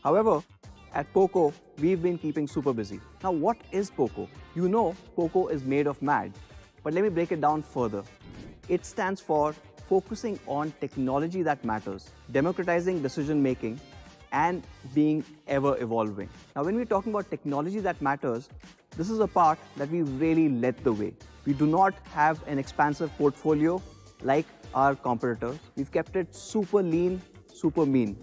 However, at POCO, we've been keeping super busy. Now, what is POCO? You know POCO is made of MAD, but let me break it down further. It stands for focusing on technology that matters, democratizing decision making, and being ever evolving. Now, when we're talking about technology that matters, this is a part that we really led the way. We do not have an expansive portfolio like our competitors. We've kept it super lean, super mean.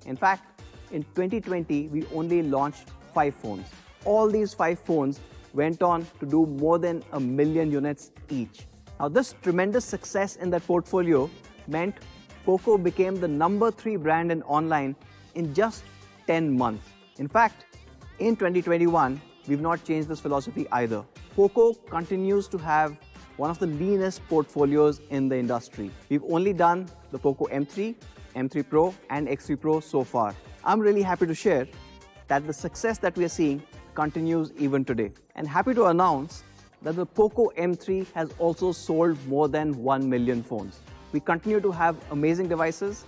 In fact, in 2020, we only launched 5 phones. All these 5 phones went on to do more than 1 million units each. Now, this tremendous success in that portfolio meant POCO became the #3 brand in online in just 10 months. In fact, in 2021, we've not changed this philosophy either. POCO continues to have one of the leanest portfolios in the industry. We've only done the POCO M3, M3 Pro and X3 Pro so far. I'm really happy to share that the success that we are seeing continues even today. And happy to announce that the POCO M3 has also sold more than 1 million phones. We continue to have amazing devices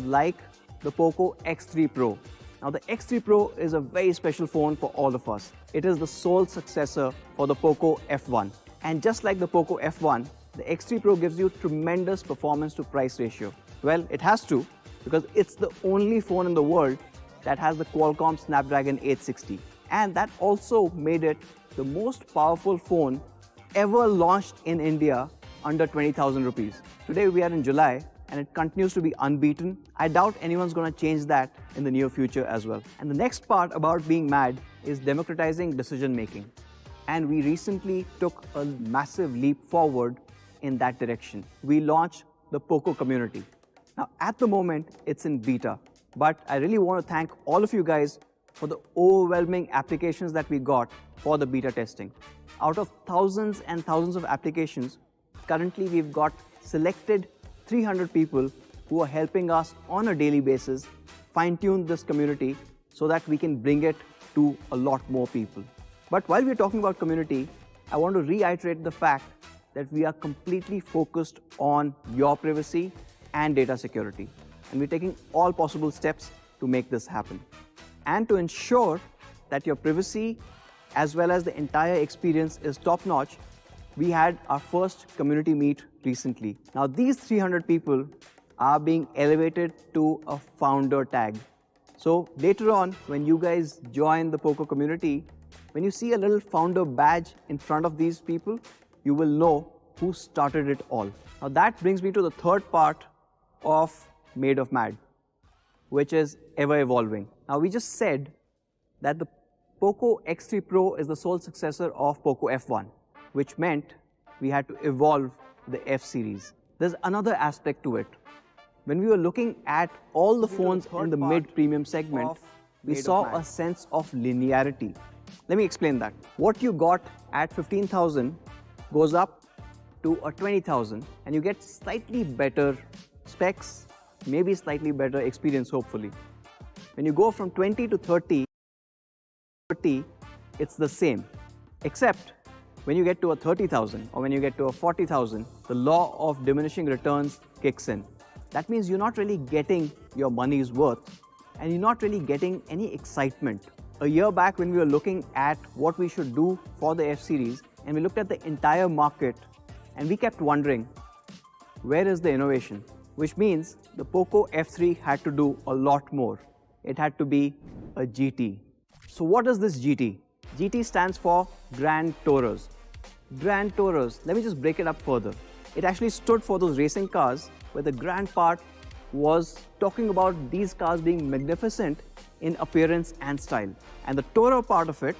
like the POCO X3 Pro. Now, the X3 Pro is a very special phone for all of us. It is the sole successor for the POCO F1. And just like the POCO F1, the X3 Pro gives you tremendous performance to price ratio. Well, it has to, because it's the only phone in the world that has the Qualcomm Snapdragon 860. And that also made it the most powerful phone ever launched in India under 20,000 rupees. Today we are in July and it continues to be unbeaten. I doubt anyone's going to change that in the near future as well. And the next part about being MAD is democratizing decision making. And we recently took a massive leap forward in that direction. We launched the POCO community. Now, at the moment, it's in beta, but I really want to thank all of you guys for the overwhelming applications that we got for the beta testing. Out of thousands and thousands of applications, currently we've got selected 300 people who are helping us on a daily basis fine-tune this community so that we can bring it to a lot more people. But while we're talking about community, I want to reiterate the fact that we are completely focused on your privacy and data security. And we're taking all possible steps to make this happen. And to ensure that your privacy as well as the entire experience is top-notch, we had our first community meet recently. Now, these 300 people are being elevated to a founder tag. So later on, when you guys join the POCO community, when you see a little founder badge in front of these people, you will know who started it all. Now, that brings me to the third part of Made of MAD, which is ever evolving. Now, we just said that the POCO X3 Pro is the sole successor of POCO F1, which meant we had to evolve the F series. There's another aspect to it. When we were looking at all the phones in the mid-premium segment, we saw a sense of linearity. Let me explain that. What you got at 15,000 goes up to a 20,000 and you get slightly better specs, maybe slightly better experience, hopefully. When you go from 20 to 30, it's the same, except when you get to a 30,000 or when you get to a 40,000, the law of diminishing returns kicks in. That means you're not really getting your money's worth and you're not really getting any excitement. A year back when we were looking at what we should do for the F series and we looked at the entire market and we kept wondering, where is the innovation? Which means the POCO F3 had to do a lot more. It had to be a GT. So what is this GT? GT stands for Grand Tourers. Grand Tourers, let me just break it up further. It actually stood for those racing cars where the grand part was talking about these cars being magnificent in appearance and style. And the tourer part of it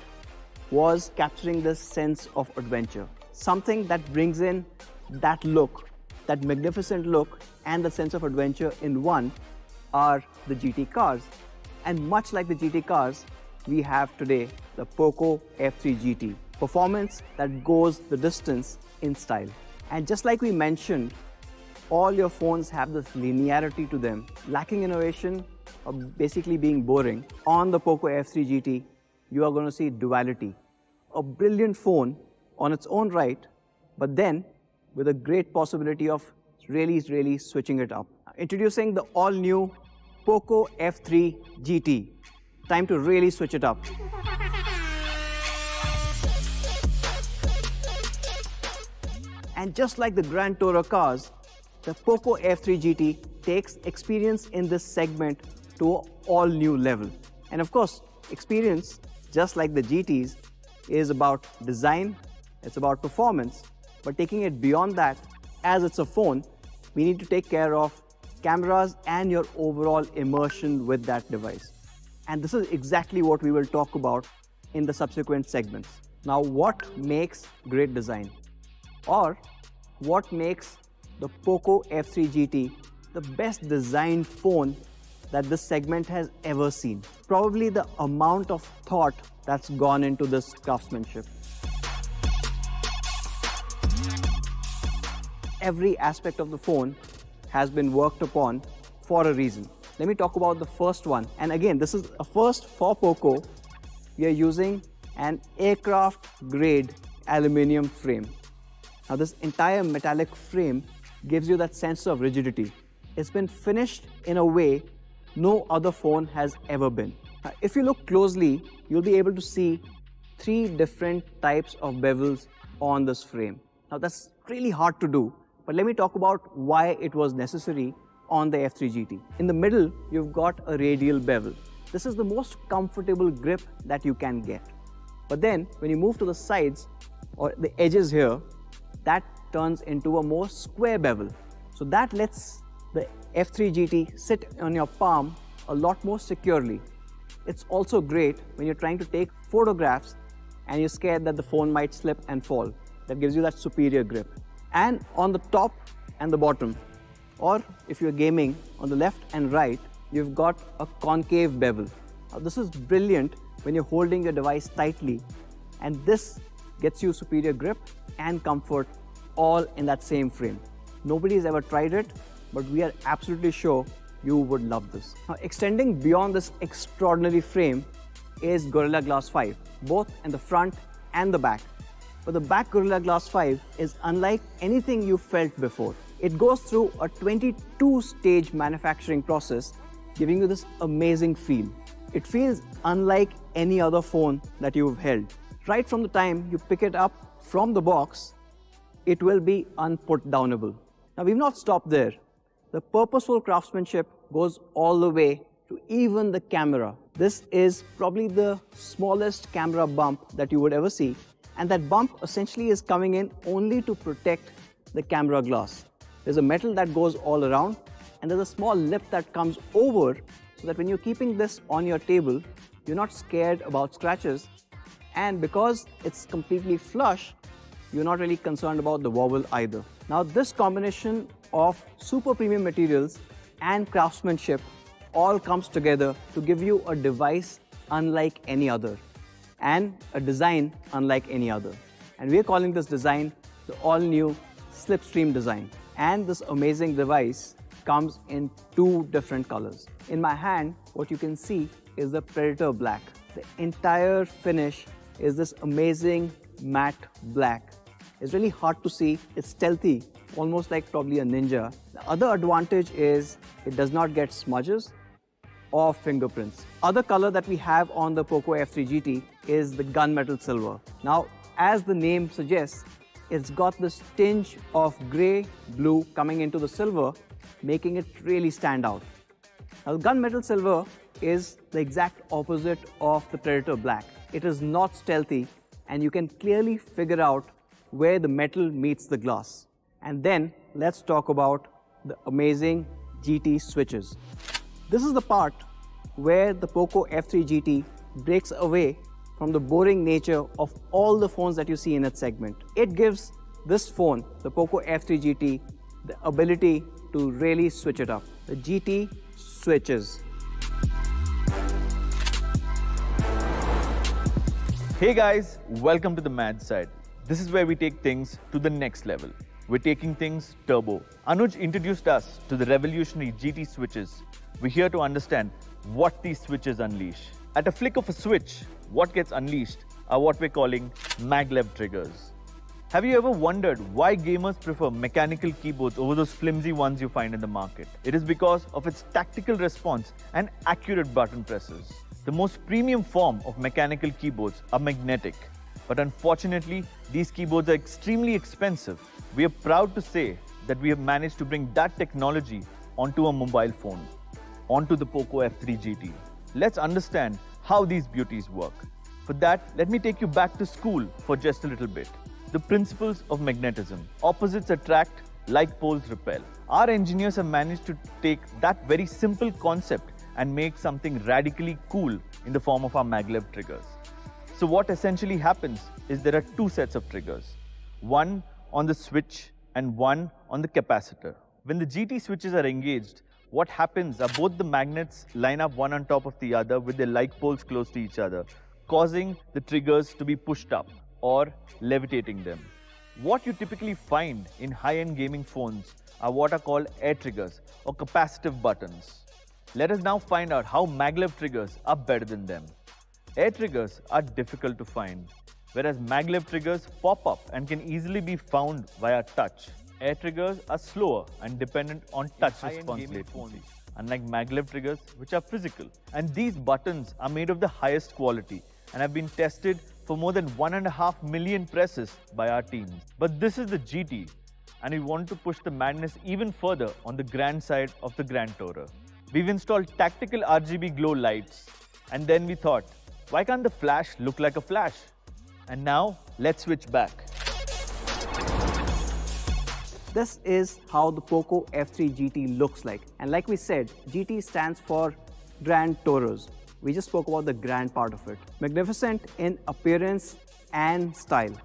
was capturing this sense of adventure. Something that brings in that look, that magnificent look and the sense of adventure in one are the GT cars. And much like the GT cars, we have today the POCO F3 GT. Performance that goes the distance in style. And just like we mentioned, all your phones have this linearity to them, lacking innovation or basically being boring. On the POCO F3 GT, you are going to see duality. A brilliant phone on its own right, but then with a great possibility of really switching it up. Introducing the all-new POCO F3 GT. Time to really switch it up. And just like the Grand Tourer cars, the POCO F3 GT takes experience in this segment to an all-new level. And of course, experience, just like the GTs, is about design, it's about performance, but taking it beyond that, as it's a phone, we need to take care of cameras and your overall immersion with that device. And this is exactly what we will talk about in the subsequent segments. Now, what makes great design? Or what makes the POCO F3 GT the best designed phone that this segment has ever seen? Probably the amount of thought that's gone into this craftsmanship. Every aspect of the phone has been worked upon for a reason. Let me talk about the first one. And again, this is a first for POCO. We are using an aircraft grade aluminum frame. Now, this entire metallic frame gives you that sense of rigidity. It's been finished in a way no other phone has ever been. Now, if you look closely, you'll be able to see 3 different types of bevels on this frame. Now, that's really hard to do, but let me talk about why it was necessary on the F3 GT. In the middle, you've got a radial bevel. This is the most comfortable grip that you can get. But then, when you move to the sides or the edges here, that turns into a more square bevel. So that lets the F3 GT sit on your palm a lot more securely. It's also great when you're trying to take photographs and you're scared that the phone might slip and fall. That gives you that superior grip. And on the top and the bottom, or if you're gaming on the left and right, you've got a concave bevel. Now, this is brilliant when you're holding your device tightly, and this gets you superior grip and comfort all in that same frame. Nobody's ever tried it, but we are absolutely sure you would love this. Now, extending beyond this extraordinary frame is Gorilla Glass 5, both in the front and the back. But the back Gorilla Glass 5 is unlike anything you've felt before. It goes through a 22-stage manufacturing process, giving you this amazing feel. It feels unlike any other phone that you've held. Right from the time you pick it up from the box, it will be unput-downable. Now, we've not stopped there. The purposeful craftsmanship goes all the way to even the camera. This is probably the smallest camera bump that you would ever see, and that bump essentially is coming in only to protect the camera glass. There's a metal that goes all around, and there's a small lip that comes over so that when you're keeping this on your table, you're not scared about scratches, and because it's completely flush, you're not really concerned about the wobble either. Now, this combination of super premium materials and craftsmanship all comes together to give you a device unlike any other and a design unlike any other. And we are calling this design the all-new Slipstream design. And this amazing device comes in 2 different colors. In my hand, what you can see is the Predator Black. The entire finish is this amazing matte black. It's really hard to see. It's stealthy, almost like probably a ninja. The other advantage is it does not get smudges or fingerprints. Other color that we have on the POCO F3 GT is the gunmetal silver. Now, as the name suggests, it's got this tinge of gray, blue coming into the silver, making it really stand out. Now, the gunmetal silver is the exact opposite of the Predator Black. It is not stealthy, and you can clearly figure out where the metal meets the glass. And then let's talk about the amazing GT switches. This is the part where the POCO F3 GT breaks away from the boring nature of all the phones that you see in its segment. It gives this phone, the POCO F3 GT, the ability to really switch it up. The GT switches. Hey guys, welcome to the Mad Side. This is where we take things to the next level. We're taking things turbo. Anuj introduced us to the revolutionary GT switches. We're here to understand what these switches unleash. At a flick of a switch, what gets unleashed are what we're calling maglev triggers. Have you ever wondered why gamers prefer mechanical keyboards over those flimsy ones you find in the market? It is because of its tactical response and accurate button presses. The most premium form of mechanical keyboards are magnetic, but unfortunately, these keyboards are extremely expensive. We are proud to say that we have managed to bring that technology onto a mobile phone, onto the POCO F3 GT. Let's understand how these beauties work. For that, let me take you back to school for just a little bit. The principles of magnetism. Opposites attract, like poles repel. Our engineers have managed to take that very simple concept and make something radically cool in the form of our maglev triggers. So what essentially happens is there are two sets of triggers. One on the switch and one on the capacitor. When the GT switches are engaged, what happens are both the magnets line up one on top of the other with their like poles close to each other, causing the triggers to be pushed up or levitating them. What you typically find in high-end gaming phones are what are called air triggers or capacitive buttons. Let us now find out how maglev triggers are better than them. Air triggers are difficult to find, whereas maglev triggers pop up and can easily be found via touch. Air triggers are slower and dependent on touch response latency, unlike maglev triggers, which are physical. And these buttons are made of the highest quality and have been tested for more than 1.5 million presses by our teams. But this is the GT, and we want to push the madness even further on the grand side of the Grand Tourer. We've installed tactical RGB glow lights, and then we thought, why can't the flash look like a flash? And now, let's switch back. This is how the POCO F3 GT looks like. And like we said, GT stands for Grand Tourers. We just spoke about the grand part of it. Magnificent in appearance and style.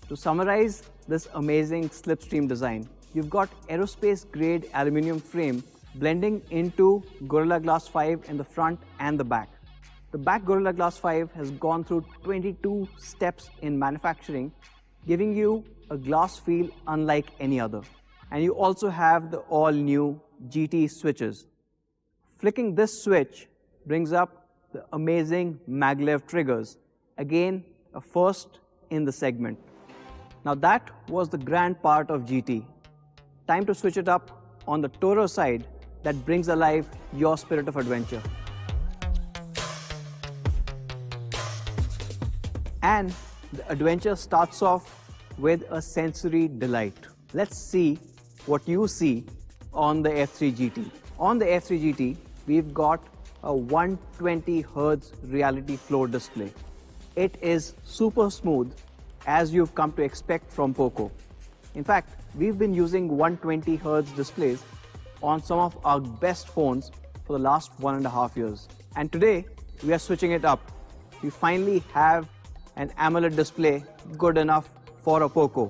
To summarize this amazing slipstream design, you've got aerospace grade aluminum frame blending into Gorilla Glass 5 in the front and the back. The back Gorilla Glass 5 has gone through 22 steps in manufacturing, giving you a glass feel unlike any other. And you also have the all-new GT switches. Flicking this switch brings up the amazing maglev triggers. Again, a first in the segment. Now that was the grand part of GT. Time to switch it up on the Tourer side that brings alive your spirit of adventure. And the adventure starts off with a sensory delight. Let's see what you see on the F3 GT. On the F3 GT, we've got a 120 Hz reality floor display. It is super smooth, as you've come to expect from POCO. In fact, we've been using 120 Hz displays on some of our best phones for the last 1.5 years. And today, we are switching it up. We finally have an AMOLED display good enough for a POCO.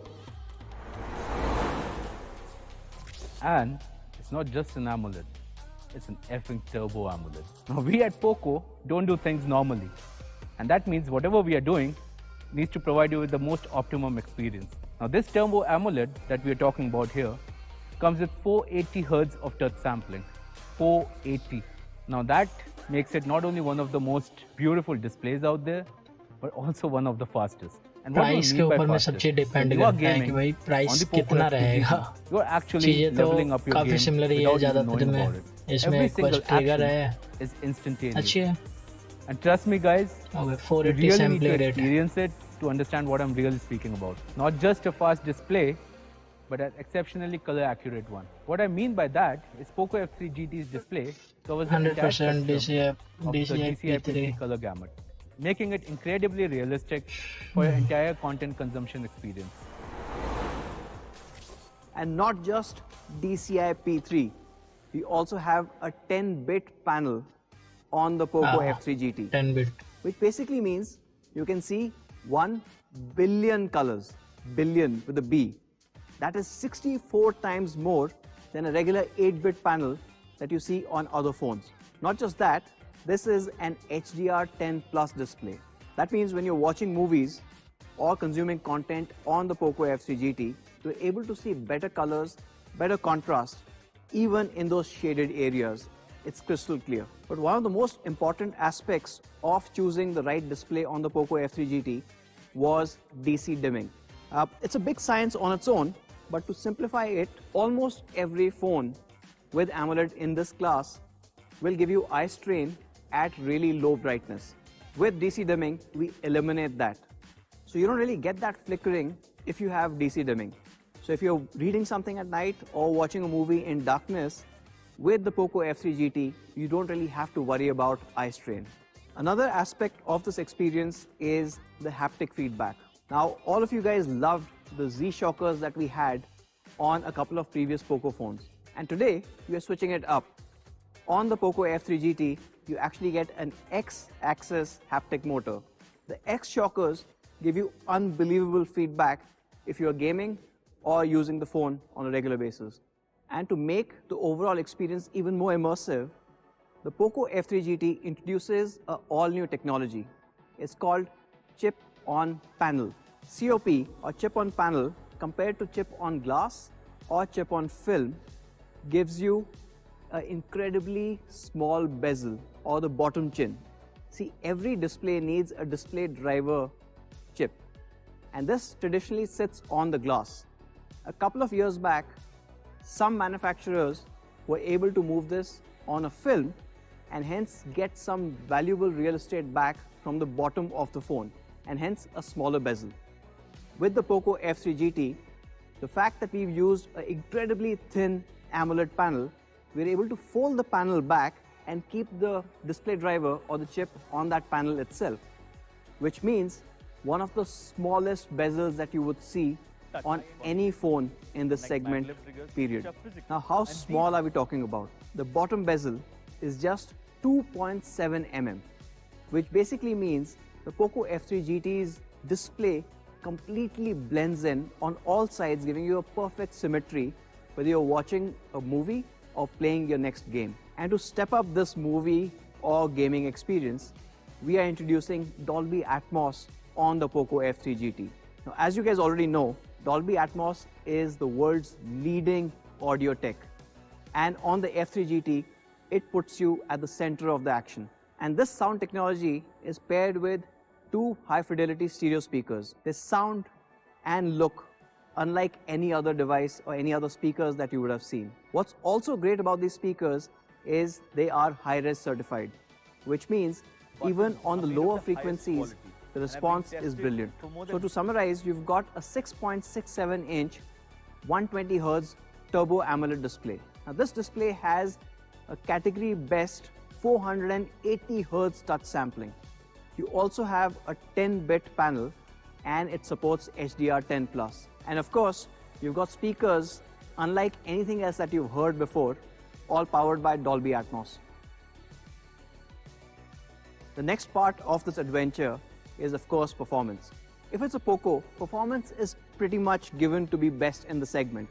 And it's not just an AMOLED, it's an effing turbo AMOLED. Now we at POCO don't do things normally. And that means whatever we are doing needs to provide you with the most optimum experience. Now this turbo AMOLED that we are talking about here comes with 480 Hz of touch sampling. 480. Now that makes it not only one of the most beautiful displays out there, but also one of the fastest. And price के ऊपर में सब चीज depend करता है कि भाई price कितना रहेगा। चीजें तो काफी सिमिलर ही है, ज्यादातर में इसमें कुछ ट्रिगर है अच्छी है। And trust me guys, okay, you really need to experience it to understand what I'm really speaking about. Not just a fast display, but an exceptionally color accurate one. What I mean by that is POCO F3 GT's display covers the entire spectrum of the DCI P3 color gamut, making it incredibly realistic for your entire content consumption experience. And not just DCI P3, we also have a 10-bit panel on the POCO F3 GT. 10-bit. Which basically means you can see 1 billion colors, billion with a B. That is 64 times more than a regular 8-bit panel that you see on other phones. Not just that, this is an HDR10 Plus display. That means when you're watching movies or consuming content on the POCO F3 GT, you're able to see better colors, better contrast, even in those shaded areas. It's crystal clear. But one of the most important aspects of choosing the right display on the POCO F3 GT was DC dimming. It's a big science on its own, but to simplify it, almost every phone with AMOLED in this class will give you eye strain at really low brightness. With DC dimming, we eliminate that. So you don't really get that flickering if you have DC dimming. So if you're reading something at night or watching a movie in darkness, with the POCO F3 GT, you don't really have to worry about eye strain. Another aspect of this experience is the haptic feedback. Now, all of you guys loved the Z shockers that we had on a couple of previous POCO phones. And today, we are switching it up. On the POCO F3 GT, you actually get an X-axis haptic motor. The X shockers give you unbelievable feedback if you're gaming or using the phone on a regular basis. And to make the overall experience even more immersive, the POCO F3 GT introduces an all-new technology. It's called chip on panel. COP, or chip on panel, compared to chip on glass or chip on film, gives you an incredibly small bezel or the bottom chin. See, every display needs a display driver chip, and this traditionally sits on the glass. A couple of years back, some manufacturers were able to move this on a film and hence get some valuable real estate back from the bottom of the phone, and hence a smaller bezel. With the POCO F3 GT, the fact that we've used an incredibly thin AMOLED panel, we're able to fold the panel back and keep the display driver or the chip on that panel itself, which means one of the smallest bezels that you would see on any phone in this segment period. Now, how small are we talking about? The bottom bezel is just 2.7 mm, which basically means the POCO F3 GT's display completely blends in on all sides, giving you a perfect symmetry whether you're watching a movie or playing your next game. And to step up this movie or gaming experience, we are introducing Dolby Atmos on the POCO F3 GT. Now, as you guys already know, Dolby Atmos is the world's leading audio tech. And on the F3 GT, it puts you at the center of the action. And this sound technology is paired with two high-fidelity stereo speakers. They sound and look unlike any other device or any other speakers that you would have seen. What's also great about these speakers is they are high-res certified, which means even on the lower frequencies, the response is brilliant. So to summarize, you've got a 6.67-inch 120Hz Turbo AMOLED display. Now this display has a category best 480Hz touch sampling. You also have a 10-bit panel and it supports HDR10+. And of course, you've got speakers unlike anything else that you've heard before, all powered by Dolby Atmos. The next part of this adventure is of course performance. If it's a POCO, performance is pretty much given to be best in the segment.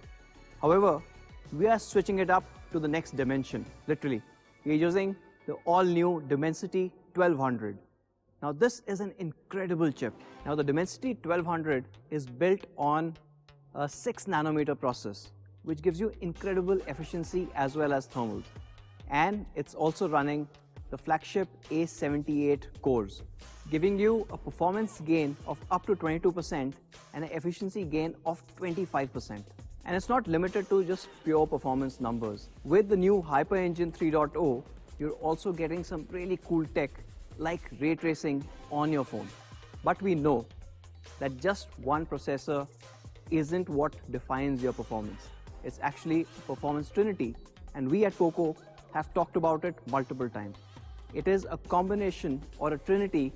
However, we are switching it up to the next dimension, literally. We're using the all-new Dimensity 1200. Now this is an incredible chip. Now the Dimensity 1200 is built on a 6nm process, which gives you incredible efficiency as well as thermals. And it's also running the flagship A78 cores, giving you a performance gain of up to 22% and an efficiency gain of 25%. And it's not limited to just pure performance numbers. With the new HyperEngine 3.0, you're also getting some really cool tech like ray tracing on your phone. But we know that just one processor isn't what defines your performance. It's actually a performance trinity, and we at POCO have talked about it multiple times. It is a combination or a trinity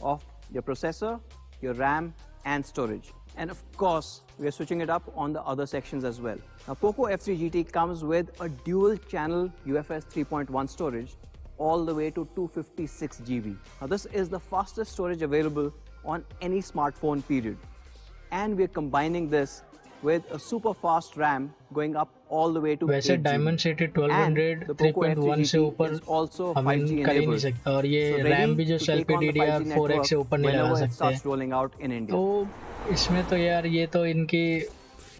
of your processor, your RAM, and storage. And of course, we are switching it up on the other sections as well. Now, POCO F3 GT comes with a dual-channel UFS 3.1 storage all the way to 256 GB. Now, this is the fastest storage available on any smartphone, period. And we're combining this with a super fast RAM going up all the way to 8 GB. Dimensity 1200 3.1 से ऊपर हम कर ही नहीं सकते, और ये RAM भी जो LPDDR4X से ऊपर नहीं लगा सकते। तो इसमें तो यार ये तो इनकी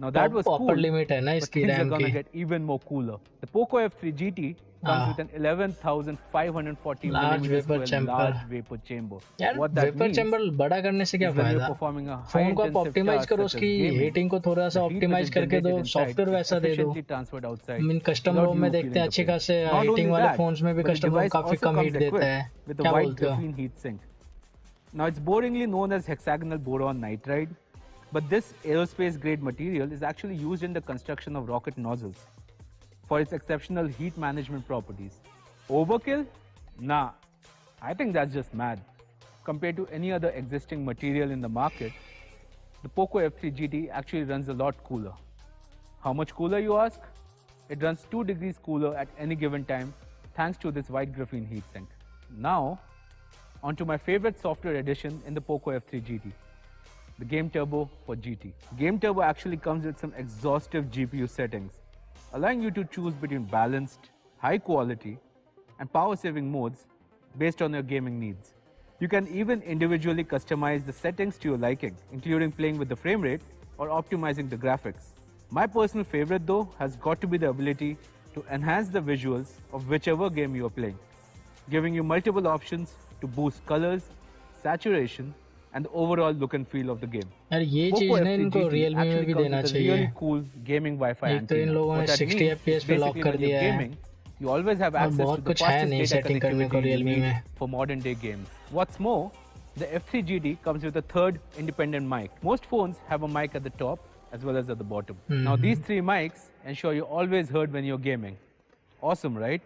Now that was upper cool, limit है ना इसकी but things RAM are gonna की। get even more cooler. The POCO F3 GT comes with an 11,540 millimeter square large vapor chamber. यार वेपर चैम्बर बड़ा करने से क्या फायदा? फोन को आप ऑप्टिमाइज करो, उसकी हीटिंग को थोड़ा सा ऑप्टिमाइज करके दो, सॉफ्टवेयर वैसा दे दो। मीन कस्टम रोम में देखते हैं अच्छे खासे हीटिंग वाले फोन्स में भी कस्टम रोम काफी कम हीट देता है। क्या बोलते हो? Now it's boringly known as hexagonal boron nitride, but this aerospace grade material is actually used in the construction of rocket nozzles for its exceptional heat management properties. Overkill? Nah, I think that's just mad. Compared to any other existing material in the market, the POCO F3 GT actually runs a lot cooler. How much cooler, you ask? It runs 2 degrees cooler at any given time thanks to this white graphene heatsink. Now, onto my favorite software addition in the POCO F3 GT, the Game Turbo for GT. Game Turbo actually comes with some exhaustive GPU settings, allowing you to choose between balanced, high quality, and power saving modes based on your gaming needs. You can even individually customize the settings to your liking, including playing with the frame rate or optimizing the graphics. My personal favorite though has got to be the ability to enhance the visuals of whichever game you are playing, giving you multiple options to boost colors, saturation, and the overall look and feel of the game. यार ये चीज ने इनको Realme में भी देना चाहिए। Really cool gaming Wi-Fi antenna. एक तो इन लोगों ने 60 FPS पे लॉक कर दिया है। You always have access to the fastest data connectivity you need for modern day games. What's more, the F3 GT comes with a third independent mic. Most phones have a mic at the top as well as at the bottom. Now these 3 mics ensure you're always heard when you're gaming. Awesome, right?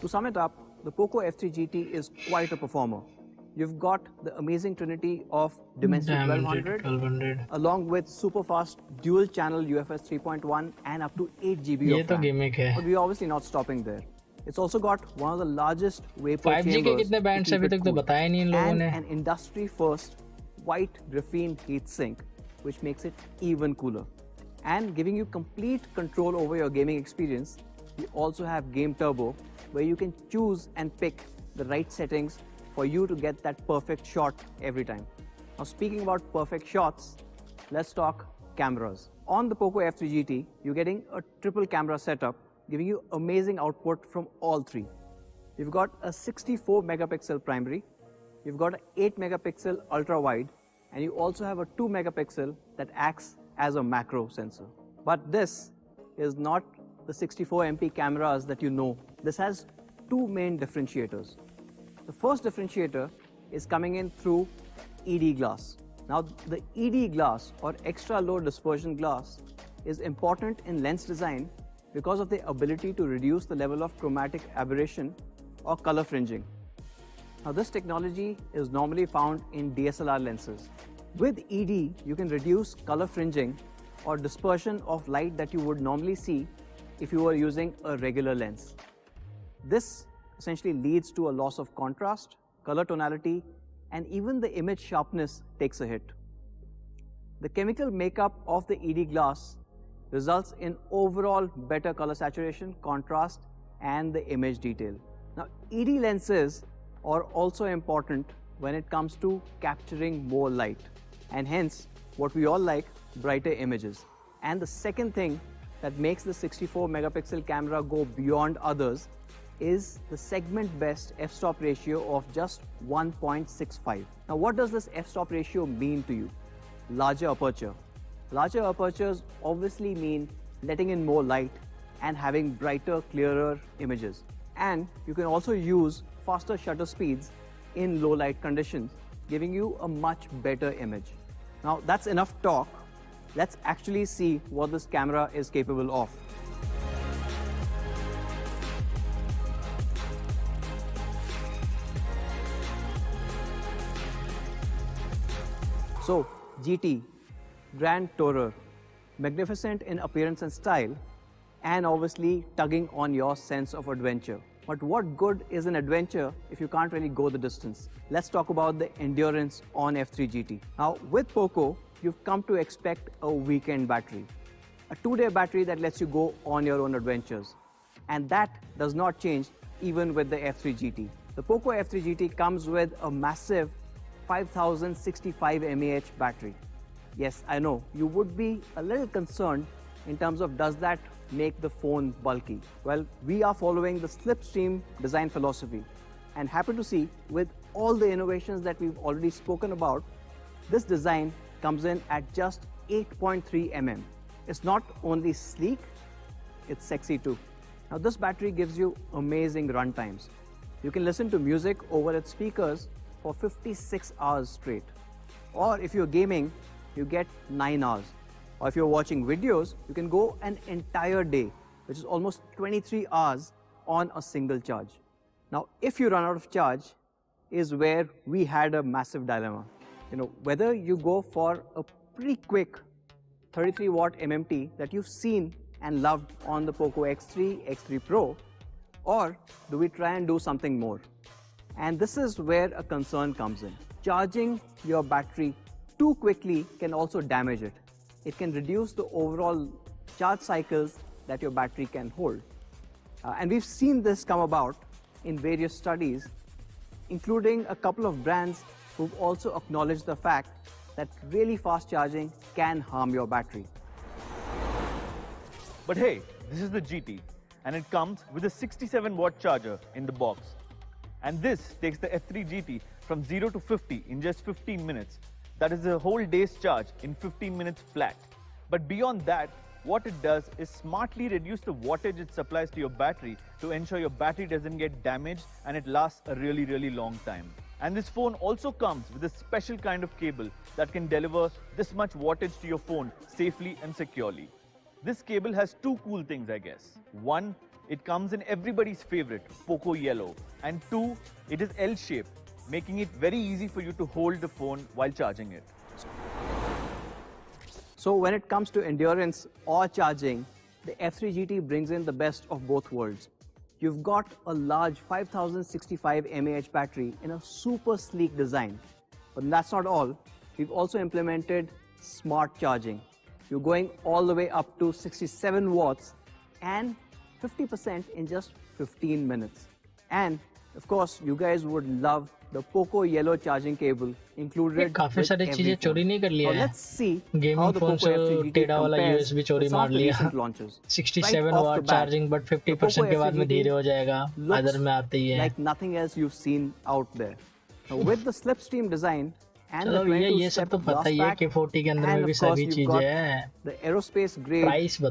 To sum it up, the POCO F3 GT is quite a performer. You've got the amazing trinity of Dimensity 1200 along with super fast dual channel UFS 3.1 and up to 8 GB of RAM. But we're obviously not stopping there. It's also got one of the largest vapor 5G के कितने bands अभी तक तो बताया नहीं इन लोगों ने, and an industry first white graphene heatsink which makes it even cooler. And giving you complete control over your gaming experience, we also have Game Turbo, where you can choose and pick the right settings for you to get that perfect shot every time. Now speaking about perfect shots, let's talk cameras. On the POCO F3 GT, you're getting a triple camera setup, giving you amazing output from all 3. You've got a 64 megapixel primary, you've got an 8 megapixel ultra wide, and you also have a 2 megapixel that acts as a macro sensor. But this is not the 64 MP cameras that you know. This has 2 main differentiators. The first differentiator is coming in through ED glass. Now the ED glass or extra low dispersion glass is important in lens design because of the ability to reduce the level of chromatic aberration or color fringing. Now this technology is normally found in DSLR lenses. With ED, you can reduce color fringing or dispersion of light that you would normally see if you were using a regular lens. This essentially leads to a loss of contrast, color tonality, and even the image sharpness takes a hit. The chemical makeup of the ED glass results in overall better color saturation, contrast, and the image detail. Now, ED lenses are also important when it comes to capturing more light, and hence what we all like, brighter images. And the second thing that makes the 64 megapixel camera go beyond others is the segment best f-stop ratio of just 1.65. Now what does this f-stop ratio mean to you? Larger aperture. Larger apertures obviously mean letting in more light and having brighter, clearer images. And you can also use faster shutter speeds in low light conditions, giving you a much better image. Now that's enough talk. Let's actually see what this camera is capable of. So, GT, Grand Tourer, magnificent in appearance and style, and obviously tugging on your sense of adventure. But what good is an adventure if you can't really go the distance? Let's talk about the endurance on F3 GT. Now, with POCO, you've come to expect a weekend battery, a 2-day battery that lets you go on your own adventures. And that does not change even with the F3 GT. The POCO F3 GT comes with a massive 5065 mAh battery. Yes, I know, you would be a little concerned in terms of does that make the phone bulky? Well, we are following the slipstream design philosophy, and happy to see with all the innovations that we've already spoken about, this design comes in at just 8.3 mm. It's not only sleek, it's sexy too. Now this battery gives you amazing run times. You can listen to music over its speakers for 56 hours straight. Or if you're gaming, you get 9 hours. Or if you're watching videos, you can go an entire day, which is almost 23 hours on a single charge. Now, if you run out of charge, is where we had a massive dilemma. Whether you go for a pretty quick 33 watt MMT that you've seen and loved on the POCO X3, X3 Pro, or do we try and do something more? And this is where a concern comes in. Charging your battery too quickly can also damage it. It can reduce the overall charge cycles that your battery can hold. And we've seen this come about in various studies, including a couple of brands who've also acknowledged the fact that really fast charging can harm your battery. But hey, this is the GT, and it comes with a 67 watt charger in the box. And this takes the F3 GT from 0 to 50 in just 15 minutes. That is a whole day's charge in 15 minutes flat. But beyond that, what it does is smartly reduce the wattage it supplies to your battery to ensure your battery doesn't get damaged and it lasts a really, really long time. And this phone also comes with a special kind of cable that can deliver this much wattage to your phone safely and securely. This cable has two cool things, I guess. One, it comes in everybody's favorite, POCO Yellow. And two, it is L-shaped, making it very easy for you to hold the phone while charging it. So when it comes to endurance or charging, the F3 GT brings in the best of both worlds. You've got a large 5065 mAh battery in a super sleek design. But that's not all. We've also implemented smart charging. You're going all the way up to 67 watts and 50% in just 15 minutes. And of course, you guys would love the POCO Yellow charging cable included. काफी सारी चीजें चोरी नहीं कर लिया है. Let's see Gaming phone से टेढ़ा वाला USB चोरी मार लिया. 67 watt charging, but 50% के बाद में धीरे हो जाएगा. अदर में आते ही है. Like nothing else you've seen out there. Now, with the slipstream design and the 22-step glass pack, and of course you've got the aerospace grade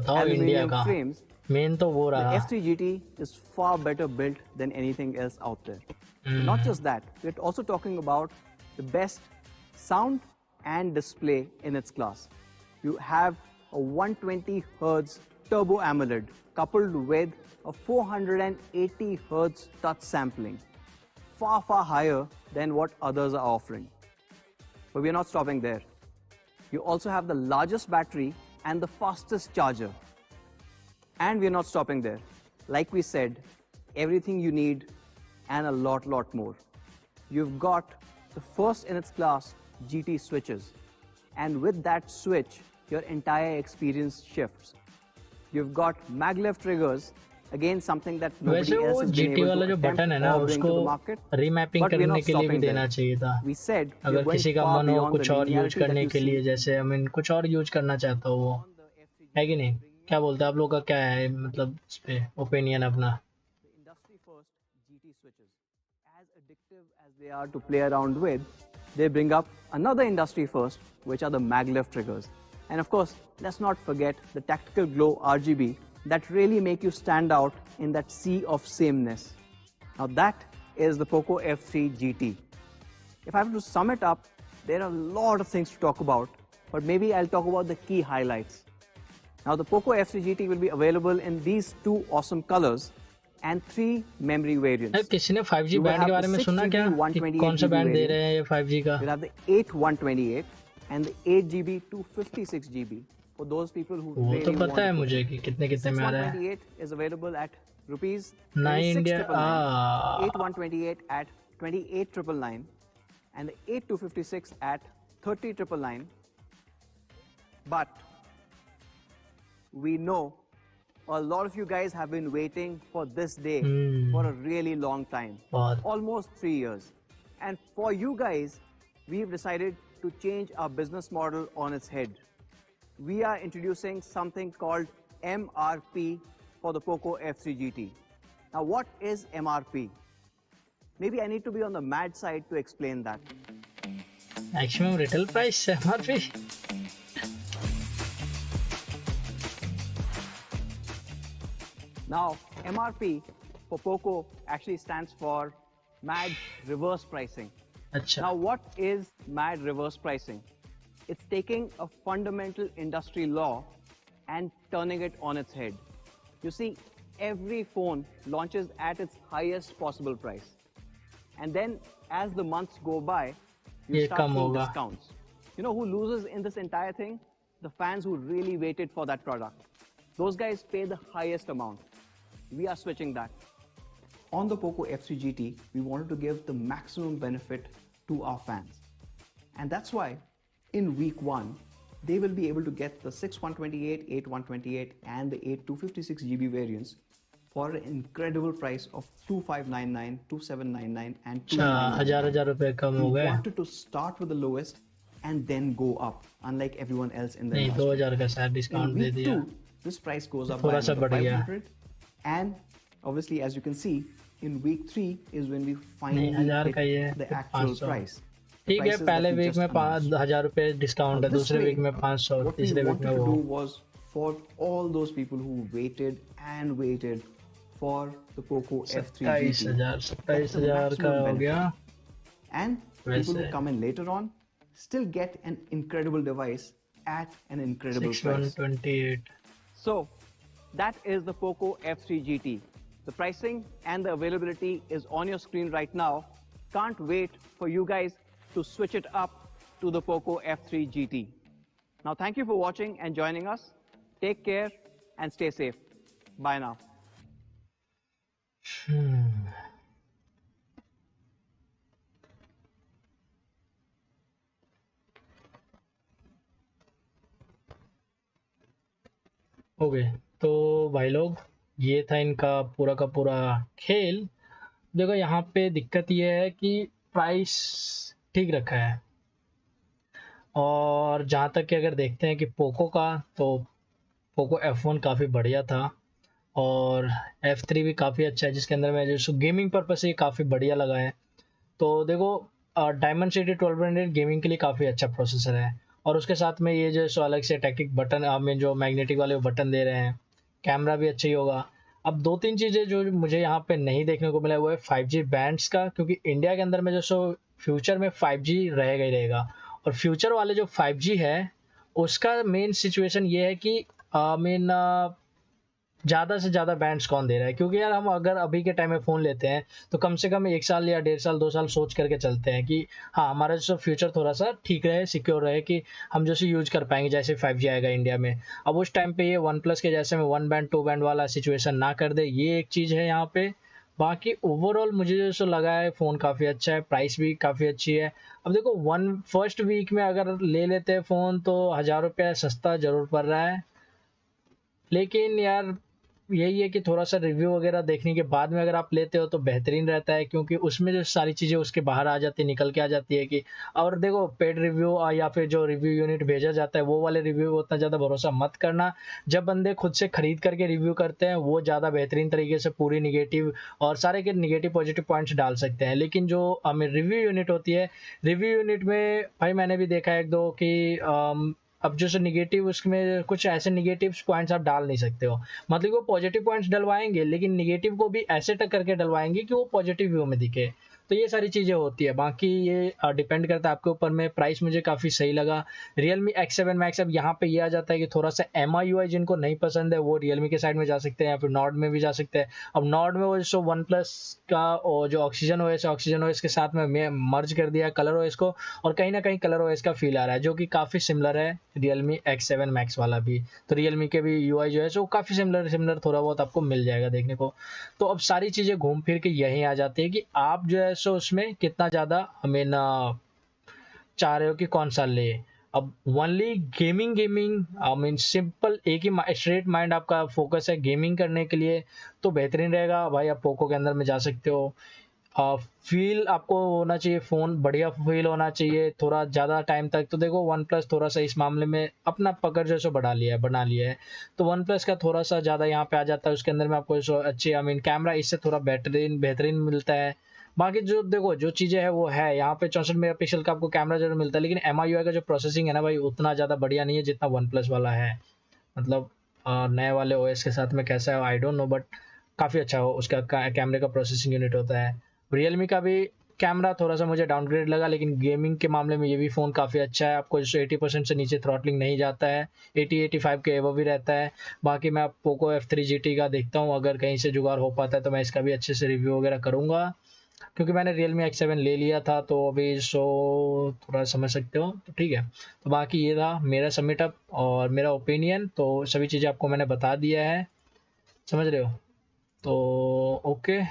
aluminum frames. Main तो वो रहा. The F3 GT is far better built than anything else out there. Not just that, we're also talking about the best sound and display in its class. You have a 120 Hz turbo AMOLED coupled with a 480 Hz touch sampling, far higher than what others are offering. But we're not stopping there. You also have the largest battery and the fastest charger. And we're not stopping there. Like we said, everything you need and a lot more. You've got the first in its class GT switches. And with that switch, your entire experience shifts. You've got maglev triggers, again something that nobody else has been able to attempt or bring to the market. Remapping करने के लिए भी देना चाहिए था. We said अगर किसी का मन हो कुछ और यूज करने के लिए, जैसे कुछ और यूज करना चाहता हो वो, है कि नहीं? क्या बोलते हैं आप लोग का, क्या है मतलब इस पे ओपिनियन अपना? Industry first GT switches, as addictive as they are to play around with, they bring up another industry first, which are the maglev triggers. And of course, let's not forget the tactical glow RGB that really make you stand out in that sea of sameness. Now that is the POCO F3 GT. If I have to sum it up, there are a lot of things to talk about, but maybe I'll talk about the key highlights. Now the POCO F3 GT will be available in these two awesome colors and 3 memory variants. किसी ने 5G band के बारे में सुना क्या? कौन सा band दे रहे हैं ये 5G का? We'll have the 8128 and the 8GB 256GB for those people who वो really तो पता है want मुझे कि कितने में आ रहा है. 6128 is available at rupees 9,999, 8128 at 28,999 and the 8256 at 30,999. But we know a lot of you guys have been waiting for this day for a really long time, almost 3 years. And for you guys, we've decided to change our business model on its head. We are introducing something called MRP for the POCO F3 GT. Now, what is MRP? Maybe I need to be on the mad side to explain that. Maximum retail price, MRP. Now, MRP for POCO actually stands for Mad Reverse Pricing. Achha. Now, what is Mad Reverse Pricing? It's taking a fundamental industry law and turning it on its head. You see, every phone launches at its highest possible price. And then as the months go by, you start seeing discounts. You know who loses in this entire thing? The fans who really waited for that product. Those guys pay the highest amount. We are switching that. On the POCO F3 GT, we wanted to give the maximum benefit to our fans. And that's why in week 1, they will be able to get the 6128, 8128 and the 8256 GB variants for an incredible price of 2599, 2799 and 2999. We wanted to start with the lowest and then go up, unlike everyone else in the industry. 2000 का शायद discount दे दिया. In week 2, this price goes up by another 500. And obviously, as you can see, in week 3 is when we finally hit the actual price. ठीक है, पहले week में 5000 रुपए discount है, दूसरे वीक में 500, तीसरे वीक में वो. What we wanted to do was for all those people who waited and waited for the POCO F3 GT. 27,000 का हो गया. And people who come in later on still get an incredible device at an incredible price. 6128. So that is the POCO F3 GT. The pricing and the availability is on your screen right now. Can't wait for you guys to switch it up to the POCO F3 GT. Now, thank you for watching and joining us. Take care and stay safe. Bye now. Okay, तो भाई लोग, ये था इनका पूरा का पूरा खेल. देखो, यहाँ पे दिक्कत ये है कि प्राइस ठीक रखा है, और जहाँ तक कि अगर देखते हैं कि पोको का, तो पोको F1 काफ़ी बढ़िया था और F3 भी काफ़ी अच्छा है, जिसके अंदर में जो गेमिंग पर्पस से काफ़ी बढ़िया लगा है. तो देखो, डायमेंसिटी 1200 गेमिंग के लिए काफ़ी अच्छा प्रोसेसर है, और उसके साथ में ये जो अलग से टैक्टिक बटन में जो मैग्नेटिक वाले बटन दे रहे हैं, कैमरा भी अच्छा ही होगा. अब 2-3 चीज़ें जो मुझे यहाँ पे नहीं देखने को मिला वो है 5G बैंड्स का, क्योंकि इंडिया के अंदर में जो फ्यूचर में 5G रहेगा ही रहेगा, और फ्यूचर वाले जो 5G है उसका मेन सिचुएशन ये है कि ज़्यादा से ज़्यादा बैंड्स कौन दे रहा है. क्योंकि यार, हम अगर अभी के टाइम में फ़ोन लेते हैं तो कम से कम 1 साल या 1.5 साल 2 साल सोच करके चलते हैं कि हाँ, हमारा जो फ्यूचर थोड़ा सा ठीक रहे, सिक्योर रहे, कि हम जैसे यूज कर पाएंगे जैसे 5G आएगा इंडिया में. अब उस टाइम पे ये OnePlus के जैसे में 1 बैंड 2 बैंड वाला सिचुएशन ना कर दे, ये एक चीज़ है यहाँ पे. बाकी ओवरऑल मुझे जैसे लगा है फ़ोन काफ़ी अच्छा है, प्राइस भी काफ़ी अच्छी है. अब देखो, फर्स्ट वीक में अगर ले लेते हैं फ़ोन तो 1000 रुपये सस्ता ज़रूर पड़ रहा है, लेकिन यार यही है कि थोड़ा सा रिव्यू वगैरह देखने के बाद में अगर आप लेते हो तो बेहतरीन रहता है, क्योंकि उसमें जो सारी चीज़ें उसके बाहर आ जाती है, निकल के आ जाती है. कि और देखो, पेड रिव्यू या फिर जो रिव्यू यूनिट भेजा जाता है वो वाले रिव्यू उतना ज़्यादा भरोसा मत करना. जब बंदे खुद से ख़रीद करके रिव्यू करते हैं वो ज़्यादा बेहतरीन तरीके से पूरी निगेटिव और सारे के निगेटिव पॉजिटिव पॉइंट्स डाल सकते हैं. लेकिन जो हमें रिव्यू यूनिट होती है, रिव्यू यूनिट में भाई मैंने भी देखा है 1-2 कि अब जो निगेटिव, उसमें कुछ ऐसे निगेटिव पॉइंट्स आप डाल नहीं सकते हो. मतलब वो पॉजिटिव पॉइंट्स डलवाएंगे, लेकिन निगेटिव को भी ऐसे टक करके डलवाएंगे कि वो पॉजिटिव व्यू में दिखे. तो ये सारी चीज़ें होती है. बाकी ये डिपेंड करता है आपके ऊपर में. प्राइस मुझे काफ़ी सही लगा. Realme X7 Max, अब यहाँ पे ये आ जाता है कि थोड़ा सा MIUI जिनको नहीं पसंद है वो Realme के साइड में जा सकते हैं, या फिर नॉर्ड में भी जा सकते हैं. अब नॉर्ड में वो जो OnePlus का जो ऑक्सीजन OS के साथ में मर्ज कर दिया है कलर OS को, और कहीं ना कहीं कलर OS का फील आ रहा है, जो कि काफ़ी सिमिलर है Realme X7 Max वाला भी. तो Realme के भी UI जो है सो काफ़ी सिमिलर थोड़ा बहुत आपको मिल जाएगा देखने को. तो अब सारी चीज़ें घूम फिर के यहीं आ जाती है कि आप जो है सो उसमें कितना ज़्यादा हमें ना चाह रहे हो कि कौन सा ले. अब only gaming I mean simple, एक ही स्ट्रेट माइंड आपका फोकस है गेमिंग करने के लिए, तो बेहतरीन रहेगा भाई. आप पोको के अंदर में जा सकते हो. फील आपको होना चाहिए, फ़ोन बढ़िया फील होना चाहिए थोड़ा ज़्यादा टाइम तक। तो देखो वन प्लस थोड़ा सा इस मामले में अपना पकड़ जो है सो बढ़ा लिया है, बना लिया है। तो वन प्लस का थोड़ा सा ज़्यादा यहाँ पे आ जाता है, उसके अंदर में आपको जो अच्छी आई मीन कैमरा इससे थोड़ा बेहतरीन मिलता है। बाकी जो देखो जो चीज़ें हैं वो है, यहाँ पे 64 मेगापिक्सल का आपको कैमरा जरूर मिलता है, लेकिन MIUI का जो प्रोसेसिंग है ना भाई उतना ज़्यादा बढ़िया नहीं है जितना वन प्लस वाला है। मतलब नए वाले OS के साथ में कैसा है आई डोंट नो, बट काफ़ी अच्छा हो उसका कैमरे का प्रोसेसिंग यूनिट होता है। रियलमी का भी कैमरा थोड़ा सा मुझे डाउनग्रेड लगा, लेकिन गेमिंग के मामले में ये भी फ़ोन काफ़ी अच्छा है। आपको जो 80% से नीचे थ्रॉटलिंग नहीं जाता है, 80-85 के एवो भी रहता है। बाकी मैं पोको F3 GT का देखता हूँ, अगर कहीं से जुगाड़ हो पाता है तो मैं इसका भी अच्छे से रिव्यू वगैरह करूँगा, क्योंकि मैंने Realme X7 ले लिया था तो अभी थोड़ा समझ सकते हो। तो ठीक है, तो बाकी ये था मेरा समिटअप और मेरा ओपिनियन। तो सभी चीज़ें आपको मैंने बता दिया है, समझ रहे हो। तो ओके,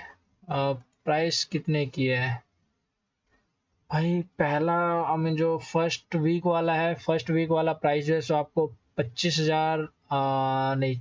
प्राइस कितने की है भाई? पहला आई मीन जो फर्स्ट वीक वाला है, फर्स्ट वीक वाला प्राइस जो है सो आपको 25,000 नहीं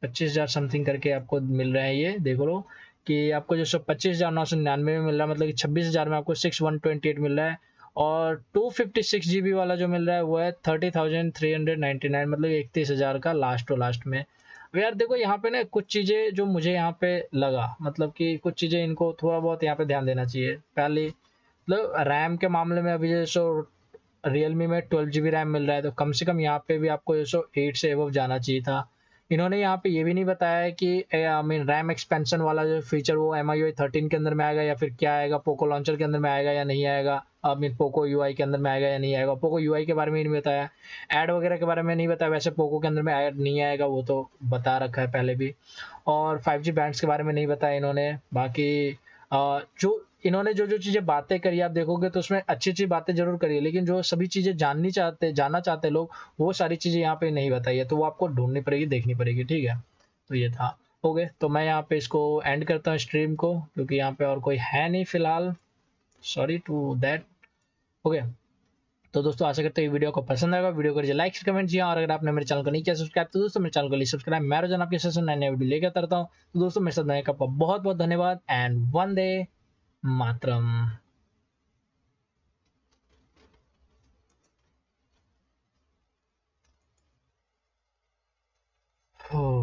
25,000 समथिंग करके आपको मिल रहा है। ये देख लो कि आपको जो सो 25,999 में मिल रहा है, मतलब कि 26,000 में आपको 6128 मिल रहा है। और 256 GB वाला जो मिल रहा है वो है 30,399, मतलब 31,000 का लास्ट टू लास्ट में। अब यार देखो यहाँ पे ना कुछ चीज़ें जो मुझे यहाँ पे लगा, मतलब कि कुछ चीज़ें इनको थोड़ा बहुत यहाँ पे ध्यान देना चाहिए। पहले मतलब रैम के मामले में अभी जैसो Realme में 12 GB रैम मिल रहा है, तो कम से कम यहाँ पे भी आपको जैसो 8 से एबव जाना चाहिए था। इन्होंने यहाँ पे ये भी नहीं बताया है कि आई मीन रैम एक्सपेंशन वाला जो फीचर वो MIUI 13 के अंदर में आएगा या फिर क्या आएगा, पोको लॉन्चर के अंदर में आएगा या नहीं आएगा, आई मीन पोको UI के अंदर में आएगा या नहीं आएगा। पोको UI के बारे में नहीं बताया, ऐड वगैरह के बारे में नहीं बताया। वैसे पोको के अंदर में ऐड नहीं आएगा वो तो बता रखा है पहले भी। और 5G बैंड्स के बारे में नहीं बताया इन्होंने। बाकी जो इन्होंने जो चीज़ें बातें करी आप देखोगे तो उसमें अच्छी अच्छी बातें जरूर करी है, लेकिन जो सभी चीज़ें जानना चाहते लोग वो सारी चीज़ें यहाँ पे नहीं बताई है, तो वो आपको ढूंढनी पड़ेगी, देखनी पड़ेगी। ठीक है, तो ये था। ओके, तो मैं यहाँ पे इसको एंड करता हूँ स्ट्रीम को, क्योंकि यहाँ पे और कोई है नहीं फिलहाल, सॉरी टू दैट। ओके, तो दोस्तों आशा करते हैं वीडियो को पसंद आएगा। वीडियो को लाइक कमेंट किया, और अगर आपने मेरे चैनल को नहीं किया सब्सक्राइब तो दोस्तों मेरे चैनल को सब्सक्राइब। मैं रोजाना आपके सेशन नए नए वीडियो लेकर आता हूँ। तो दोस्तों मेरे साथ नए का बहुत बहुत धन्यवाद एंड वंदे मातरम। Oh.